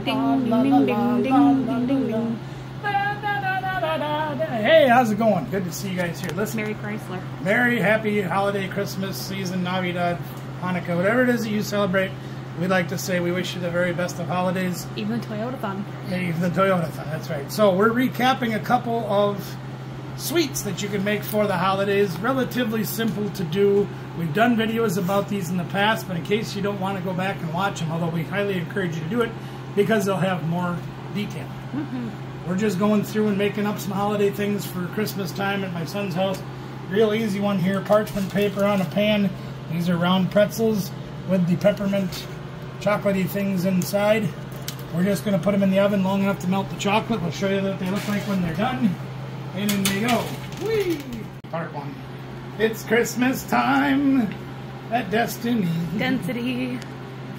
Ding, ding, ding, ding, ding, ding, ding, ding. Hey, how's it going? Good to see you guys here. Listen, Mary Chrysler. Merry, happy holiday, Christmas season, Navidad, Hanukkah, whatever it is that you celebrate. We'd like to say we wish you the very best of holidays. Even the Toyota Fun. Even the Toyota Fun, that's right. So we're recapping a couple of sweets that you can make for the holidays. Relatively simple to do. We've done videos about these in the past, but in case you don't want to go back and watch them, although we highly encourage you to do it because they'll have more detail. We're just going through and making up some holiday things for Christmas time at my son's house. Real easy one here, parchment paper on a pan. These are round pretzels with the peppermint chocolatey things inside. We're just going to put them in the oven long enough to melt the chocolate. We'll show you what they look like when they're done. And in they go. Whee! Part one. It's Christmas time at Destiny. Density.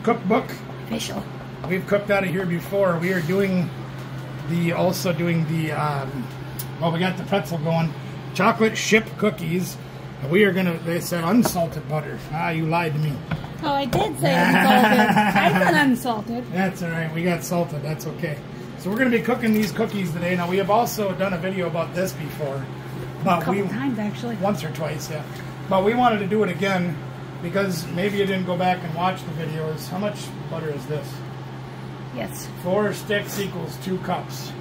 Cookbook. Official. We've cooked out of here before. We are doing also doing the, well, we got the pretzel going. Chocolate chip cookies. And we are going to, they said unsalted butter. Ah, you lied to me. Oh, I did say unsalted. I said unsalted. That's all right. We got salted. That's okay. So we're going to be cooking these cookies today. Now, we have also done a video about this before. But A couple times, actually. Once or twice, yeah. But we wanted to do it again because maybe you didn't go back and watch the videos. How much butter is this? Yes. 4 sticks equals 2 cups.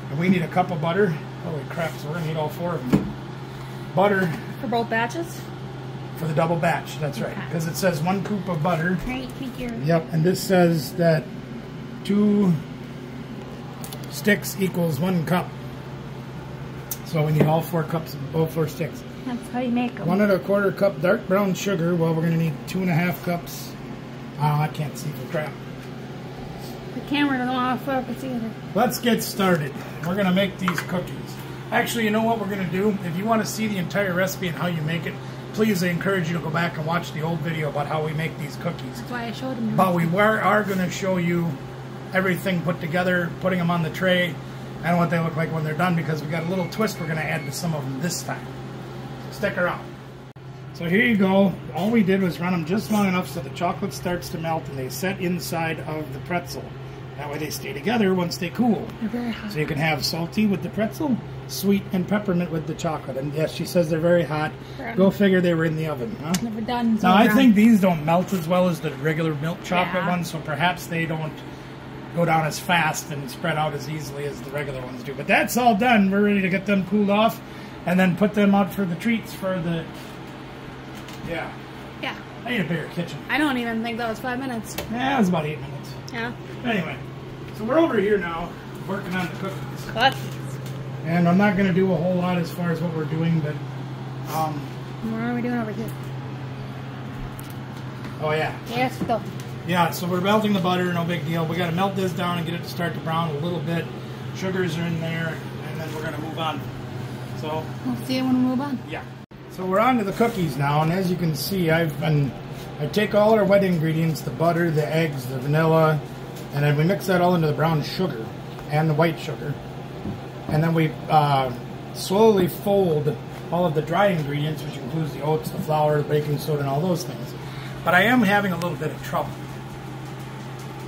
And we need a cup of butter. Holy crap, so we're going to need all 4 of them. Butter. For both batches? For the double batch, that's right. Because it says 1 scoop of butter. Great figure. Yep, and this says that 2 sticks equals 1 cup. So we need all 4 cups, all 4 sticks. That's how you make them. 1 1/4 cup dark brown sugar. Well, we're going to need 2 1/2 cups. Oh, I can't see for crap. The camera doesn't want to focus either. Let's get started. We're going to make these cookies. Actually, you know what we're going to do? If you want to see the entire recipe and how you make it, please, I encourage you to go back and watch the old video about how we make these cookies. That's why I showed them. But we are going to show you everything put together, putting them on the tray, and what they look like when they're done, because we got a little twist we're going to add to some of them this time. So stick around. So here you go. All we did was run them just long enough so the chocolate starts to melt and they set inside of the pretzel. That way they stay together once they cool. They're very hot. So you can have salty with the pretzel, sweet and peppermint with the chocolate. And yes, she says they're very hot. Go figure they were in the oven, huh? Never done. Now I think these don't melt as well as the regular milk chocolate ones, so perhaps they don't go down as fast and spread out as easily as the regular ones do. But that's all done. We're ready to get them cooled off and then put them out for the treats for the... Yeah. Yeah. I need a bigger kitchen. I don't even think that was 5 minutes. Yeah, it was about 8 minutes. Yeah. Anyway, so we're over here now working on the cookies. Cookies. And I'm not going to do a whole lot as far as what we're doing, but... What are we doing over here? Oh, yeah. Yes, go. Yeah, so we're melting the butter, no big deal. We got to melt this down and get it to start to brown a little bit. Sugars are in there, and then we're going to move on. So We'll see it when we move on. yeah. So we're on to the cookies now, and as you can see, I take all our wet ingredients, the butter, the eggs, the vanilla, and then we mix that all into the brown sugar and the white sugar. And then we slowly fold all of the dry ingredients, which includes the oats, the flour, the baking soda, and all those things. But I am having a little bit of trouble.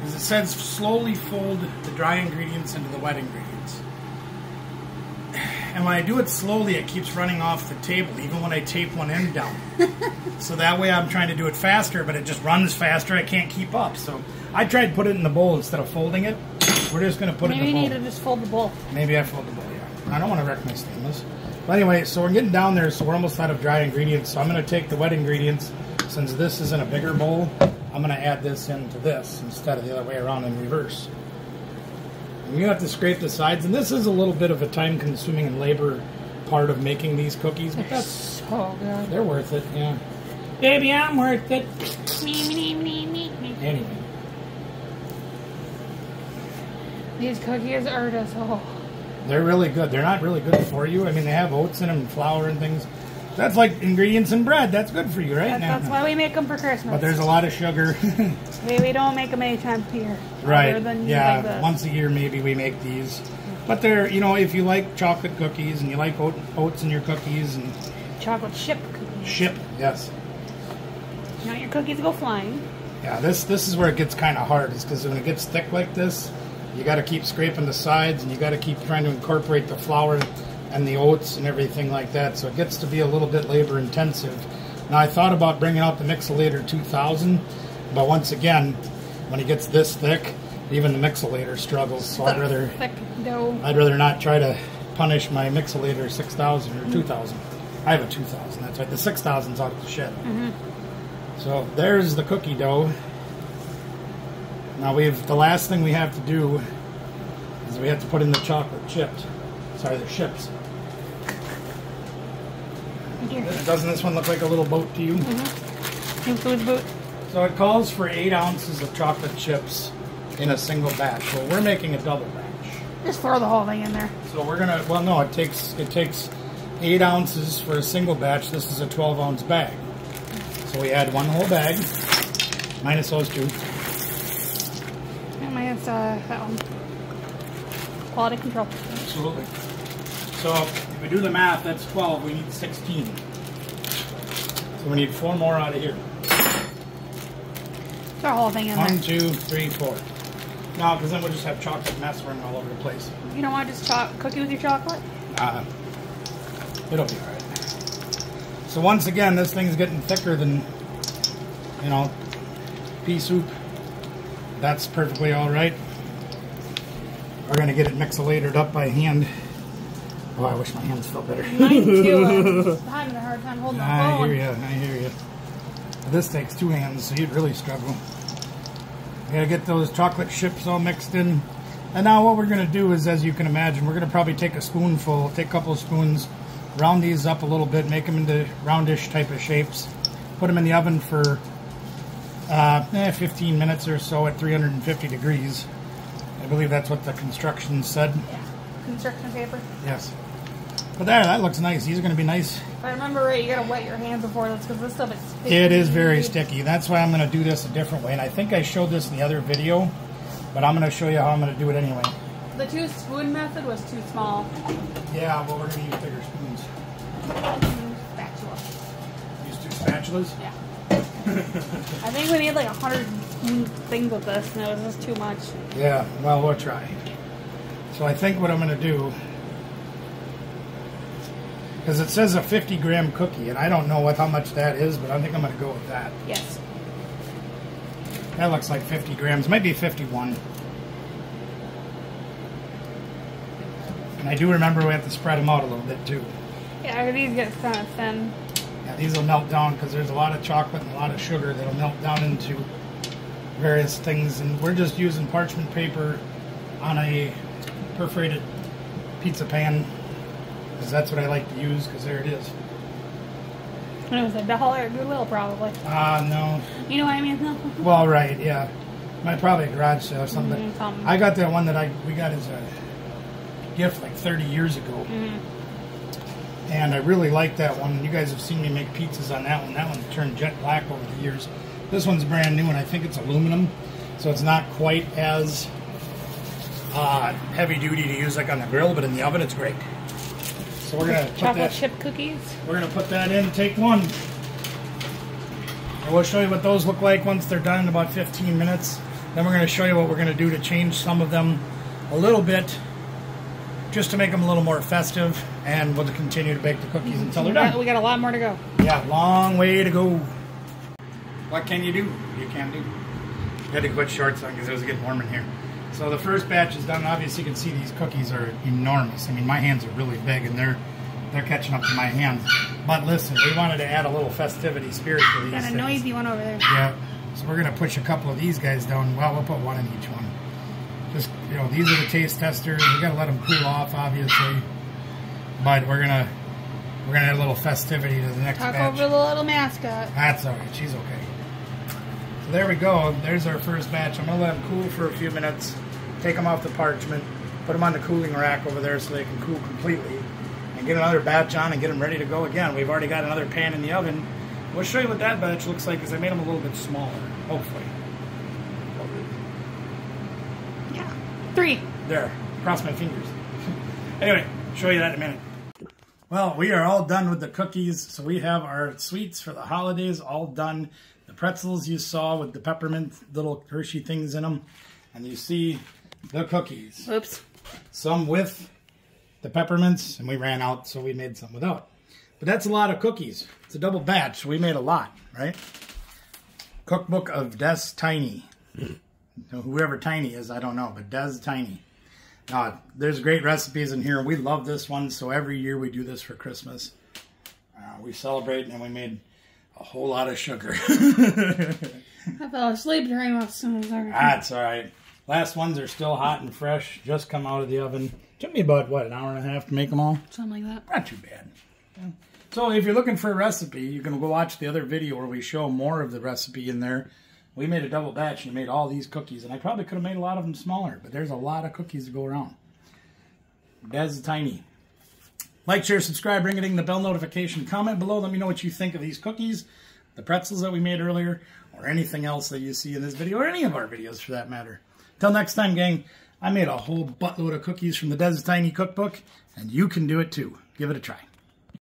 As it says, slowly fold the dry ingredients into the wet ingredients. And when I do it slowly, it keeps running off the table, even when I tape one end down. So that way I'm trying to do it faster, but it just runs faster. I can't keep up. So I tried to put it in the bowl instead of folding it. We're just going to put it in the bowl. Maybe you need to just fold the bowl. Maybe I fold the bowl, yeah. I don't want to wreck my stainless. But anyway, so we're getting down there, so we're almost out of dry ingredients. So I'm going to take the wet ingredients. Since this is in a bigger bowl, I'm going to add this into this instead of the other way around in reverse. And you have to scrape the sides, and this is a little bit of a time-consuming and labor part of making these cookies. But It's so good. they're worth it, yeah. Baby, I'm worth it. Anyway. These cookies are just, They're really good. They're not really good for you. I mean, they have oats in them and flour and things. That's like ingredients in bread. That's good for you, right? That's why we make them for Christmas. But there's a lot of sugar. We don't make them any time a year. Right. Than Yeah, like this. once a year maybe we make these. But they're, you know, if you like chocolate cookies and you like oats in your cookies and... Chocolate chip cookies. Chip, yes. You want your cookies to go flying. Yeah, this is where it gets kind of hard, is because when it gets thick like this, You got to keep scraping the sides, and you got to keep trying to incorporate the flour and the oats and everything like that. So it gets to be a little bit labor intensive. Now I thought about bringing out the Mixolator 2000, but once again, when it gets this thick, even the Mixolator struggles. So I'd rather not try to punish my Mixolator 6000 or 2000. I have a 2000. That's right. The 6000's out of the shed. So there's the cookie dough. Now the last thing we have to do is we have to put in the chocolate chips. Sorry, the chips. Doesn't this one look like a little boat to you? Includes boat. So it calls for 8 ounces of chocolate chips in a single batch. Well, we're making a double batch. Just throw the whole thing in there. So we're gonna. Well, no, it takes 8 ounces for a single batch. This is a 12-ounce bag. So we add 1 whole bag, minus those 2. And minus that one. Quality control. Absolutely. So if we do the math, that's 12. We need 16. So we need 4 more out of here. Throw the whole thing in there. 1, 2, 3, 4. No, because then we'll just have chocolate mess running all over the place. You don't want to just cookie with your chocolate? It'll be all right. So once again, this thing's getting thicker than, you know, pea soup. That's perfectly all right. We're going to get it Mixolatored up by hand. Oh, I wish my hands felt better. Mine too. I'm having a hard time holding the phone. I hear you. This takes 2 hands, so you'd really struggle. You gotta get those chocolate chips all mixed in. And now what we're gonna do is, as you can imagine, we're gonna probably take a couple of spoons, round these up a little bit, make them into roundish type of shapes, put them in the oven for 15 minutes or so at 350 degrees. I believe that's what the construction said. Yeah, construction paper. Yes. But there, that looks nice. These are going to be nice. If I remember right, you got to wet your hands before this because this stuff is sticky. It is very sticky. That's why I'm going to do this a different way. And I think I showed this in the other video, but I'm going to show you how I'm going to do it anyway. The 2-spoon method was too small. Yeah, well, we're going to use bigger spoons. Spatula. Use 2 spatulas? Yeah. I think we made like 100 things with this, and it was just too much. Yeah, well, we'll try. So I think what I'm going to do, because it says a 50-gram cookie, and I don't know how much that is, but I think I'm going to go with that. Yes. That looks like 50 grams. Might be 51. And I do remember we have to spread them out a little bit, too. Yeah, these get kind of thin. Yeah, these will melt down because there's a lot of chocolate and a lot of sugar that'll melt down into various things. And we're just using parchment paper on a perforated pizza pan, because that's what I like to use, because there it is. And it was $1 at Goodwill, probably. No. You know what I mean? Well, right, yeah. Probably a garage sale or something. I got that one that we got as a gift like 30 years ago. And I really like that one. You guys have seen me make pizzas on that one. That one turned jet black over the years. This one's brand new, and I think it's aluminum, so it's not quite as heavy duty to use like on the grill, but in the oven it's great. So we're gonna put chocolate chip cookies. We're gonna put that in. Take one. And we'll show you what those look like once they're done in about 15 minutes. Then we're gonna show you what we're gonna do to change some of them a little bit, just to make them a little more festive, and we'll continue to bake the cookies until they're done. We got a lot more to go. Yeah, long way to go. What can you do? You can't do. I had to put shorts on because it was getting warm in here. So the first batch is done. Obviously, you can see these cookies are enormous. I mean, my hands are really big, and they're catching up to my hands. But listen, we wanted to add a little festivity spirit to these Got a noisy one over there. Yeah. So we're going to push a couple of these guys down. Well, we'll put one in each one. Just, you know, these are the taste testers. We got to let them cool off, obviously. But we're gonna add a little festivity to the next batch. Talk over the little mascot. That's all right. She's okay. So there we go. There's our first batch. I'm gonna let them cool for a few minutes. Take them off the parchment. Put them on the cooling rack over there so they can cool completely. And get another batch on and get them ready to go again. We've already got another pan in the oven. We'll show you what that batch looks like, because I made them a little bit smaller. Hopefully. Yeah. 3. There. Cross my fingers. Anyway, show you that in a minute. Well, we are all done with the cookies, so we have our sweets for the holidays all done. The pretzels you saw with the peppermint little Hershey things in them, and you see the cookies. Oops. Some with the peppermints, and we ran out, so we made some without. But that's a lot of cookies. It's a double batch, so we made a lot, right? Cookbook of Des Tiny. Whoever Tiny is, I don't know, but Des Tiny. There's great recipes in here. We love this one, so every year we do this for Christmas. We celebrate, and we made a whole lot of sugar. I fell asleep during most of them. That's all right. Last ones are still hot and fresh, just come out of the oven. Took me about, what, an hour and a half to make them all? Something like that. Not too bad. Yeah. So if you're looking for a recipe, you can go watch the other video where we show more of the recipe in there. We made a double batch and made all these cookies, and I probably could have made a lot of them smaller, but there's a lot of cookies to go around. Des Tiny. Like, share, subscribe, ring a ding the bell notification. Comment below. Let me know what you think of these cookies, the pretzels that we made earlier, or anything else that you see in this video, or any of our videos for that matter. Till next time, gang, I made a whole buttload of cookies from the Des Tiny cookbook, and you can do it too. Give it a try.